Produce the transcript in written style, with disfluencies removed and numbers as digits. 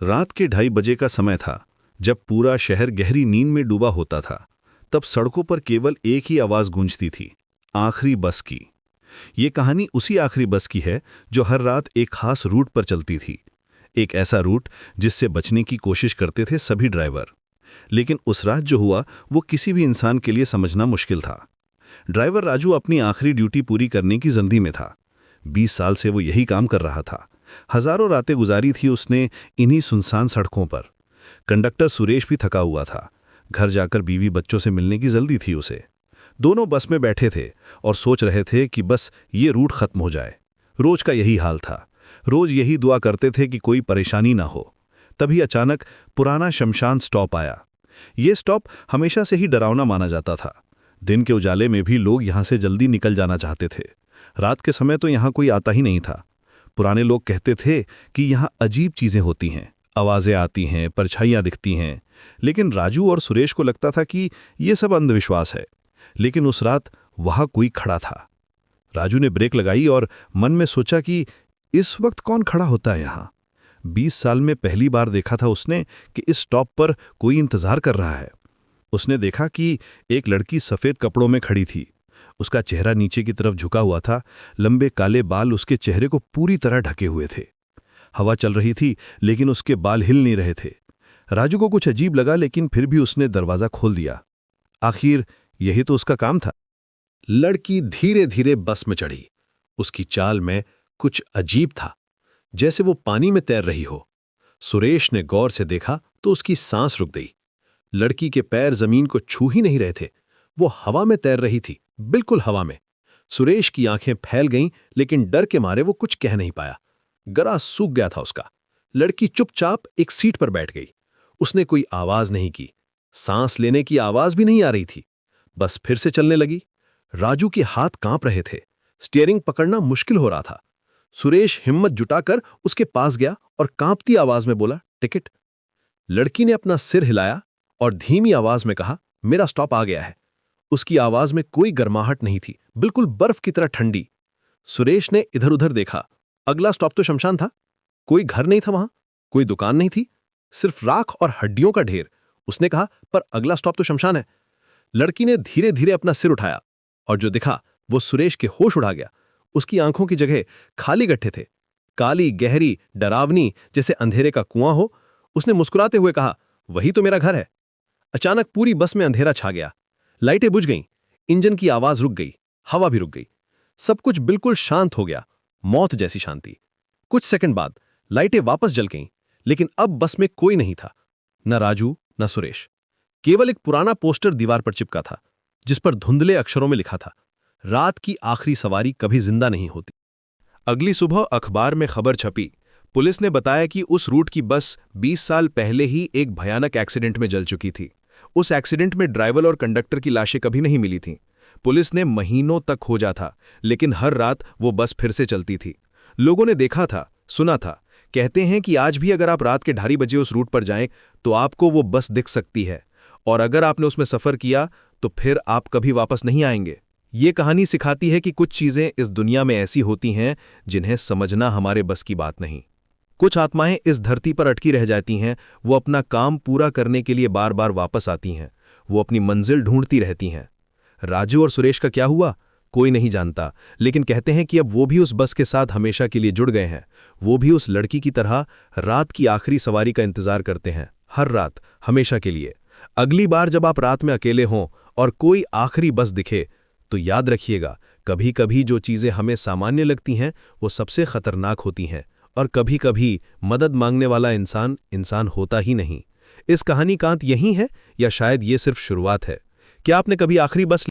रात के 2:30 का समय था, जब पूरा शहर गहरी नींद में डूबा होता था। तब सड़कों पर केवल एक ही आवाज गूंजती थी, आखिरी बस की। ये कहानी उसी आखिरी बस की है जो हर रात एक खास रूट पर चलती थी। एक ऐसा रूट जिससे बचने की कोशिश करते थे सभी ड्राइवर। लेकिन उस रात जो हुआ वो किसी भी इंसान के लिए समझना मुश्किल था। ड्राइवर राजू अपनी आखिरी ड्यूटी पूरी करने की जंदी में था। 20 साल से वो यही काम कर रहा था। हजारों रातें गुजारी थी उसने इन्हीं सुनसान सड़कों पर। कंडक्टर सुरेश भी थका हुआ था। घर जाकर बीवी बच्चों से मिलने की जल्दी थी उसे। दोनों बस में बैठे थे और सोच रहे थे कि बस ये रूट खत्म हो जाए। रोज का यही हाल था। रोज यही दुआ करते थे कि कोई परेशानी ना हो। तभी अचानक पुराना शमशान स्टॉप आया। ये स्टॉप हमेशा से ही डरावना माना जाता था। दिन के उजाले में भी लोग यहां से जल्दी निकल जाना चाहते थे। रात के समय तो यहां कोई आता ही नहीं था। पुराने लोग कहते थे कि यहां अजीब चीजें होती हैं, आवाजें आती हैं, परछाइयां दिखती हैं। लेकिन राजू और सुरेश को लगता था कि ये सब अंधविश्वास है। लेकिन उस रात वहां कोई खड़ा था। राजू ने ब्रेक लगाई और मन में सोचा कि इस वक्त कौन खड़ा होता है यहां। 20 साल में पहली बार देखा था उसने कि इस स्टॉप पर कोई इंतजार कर रहा है। उसने देखा कि एक लड़की सफेद कपड़ों में खड़ी थी। उसका चेहरा नीचे की तरफ झुका हुआ था। लंबे काले बाल उसके चेहरे को पूरी तरह ढके हुए थे। हवा चल रही थी लेकिन उसके बाल हिल नहीं रहे थे। राजू को कुछ अजीब लगा, लेकिन फिर भी उसने दरवाजा खोल दिया। आखिर यही तो उसका काम था। लड़की धीरे धीरे बस में चढ़ी। उसकी चाल में कुछ अजीब था, जैसे वो पानी में तैर रही हो। सुरेश ने गौर से देखा तो उसकी सांस रुक गई। लड़की के पैर जमीन को छू ही नहीं रहे थे। वो हवा में तैर रही थी, बिल्कुल हवा में। सुरेश की आंखें फैल गईं, लेकिन डर के मारे वो कुछ कह नहीं पाया। गला सूख गया था उसका। लड़की चुपचाप एक सीट पर बैठ गई। उसने कोई आवाज नहीं की। सांस लेने की आवाज भी नहीं आ रही थी। बस फिर से चलने लगी। राजू के हाथ कांप रहे थे। स्टीयरिंग पकड़ना मुश्किल हो रहा था। सुरेश हिम्मत जुटाकर उसके पास गया और कांपती आवाज में बोला, टिकट। लड़की ने अपना सिर हिलाया और धीमी आवाज में कहा, मेरा स्टॉप आ गया है। उसकी आवाज में कोई गर्माहट नहीं थी, बिल्कुल बर्फ की तरह ठंडी। सुरेश ने इधर उधर देखा। अगला स्टॉप तो शमशान था। कोई घर नहीं था वहां, कोई दुकान नहीं थी, सिर्फ राख और हड्डियों का ढेर। उसने कहा, पर अगला स्टॉप तो शमशान है। लड़की ने धीरे धीरे अपना सिर उठाया और जो दिखा वो सुरेश के होश उड़ा गया। उसकी आंखों की जगह खाली गड्ढे थे, काली, गहरी, डरावनी, जैसे अंधेरे का कुआं हो। उसने मुस्कुराते हुए कहा, वही तो मेरा घर है। अचानक पूरी बस में अंधेरा छा गया। लाइटें बुझ गईं, इंजन की आवाज रुक गई, हवा भी रुक गई। सब कुछ बिल्कुल शांत हो गया, मौत जैसी शांति। कुछ सेकंड बाद लाइटें वापस जल गईं, लेकिन अब बस में कोई नहीं था, न राजू न सुरेश। केवल एक पुराना पोस्टर दीवार पर चिपका था, जिस पर धुंधले अक्षरों में लिखा था, रात की आखिरी सवारी कभी जिंदा नहीं होती। अगली सुबह अखबार में खबर छपी। पुलिस ने बताया कि उस रूट की बस 20 साल पहले ही एक भयानक एक्सीडेंट में जल चुकी थी। उस एक्सीडेंट में ड्राइवर और कंडक्टर की लाशें कभी नहीं मिली थीं। पुलिस ने महीनों तक खोजा था, लेकिन हर रात वो बस फिर से चलती थी। लोगों ने देखा था, सुना था। कहते हैं कि आज भी अगर आप रात के 2:30 बजे उस रूट पर जाएं तो आपको वो बस दिख सकती है, और अगर आपने उसमें सफर किया तो फिर आप कभी वापस नहीं आएंगे। ये कहानी सिखाती है कि कुछ चीजें इस दुनिया में ऐसी होती हैं जिन्हें समझना हमारे बस की बात नहीं। कुछ आत्माएं इस धरती पर अटकी रह जाती हैं। वो अपना काम पूरा करने के लिए बार बार वापस आती हैं। वो अपनी मंजिल ढूंढती रहती हैं। राजू और सुरेश का क्या हुआ, कोई नहीं जानता, लेकिन कहते हैं कि अब वो भी उस बस के साथ हमेशा के लिए जुड़ गए हैं। वो भी उस लड़की की तरह रात की आखिरी सवारी का इंतजार करते हैं, हर रात, हमेशा के लिए। अगली बार जब आप रात में अकेले हों और कोई आखिरी बस दिखे तो याद रखिएगा, कभी कभी जो चीजें हमें सामान्य लगती हैं वो सबसे खतरनाक होती हैं, और कभी कभी मदद मांगने वाला इंसान इंसान होता ही नहीं। इस कहानी का अंत यही है, या शायद ये सिर्फ शुरुआत है? क्या आपने कभी आखिरी बस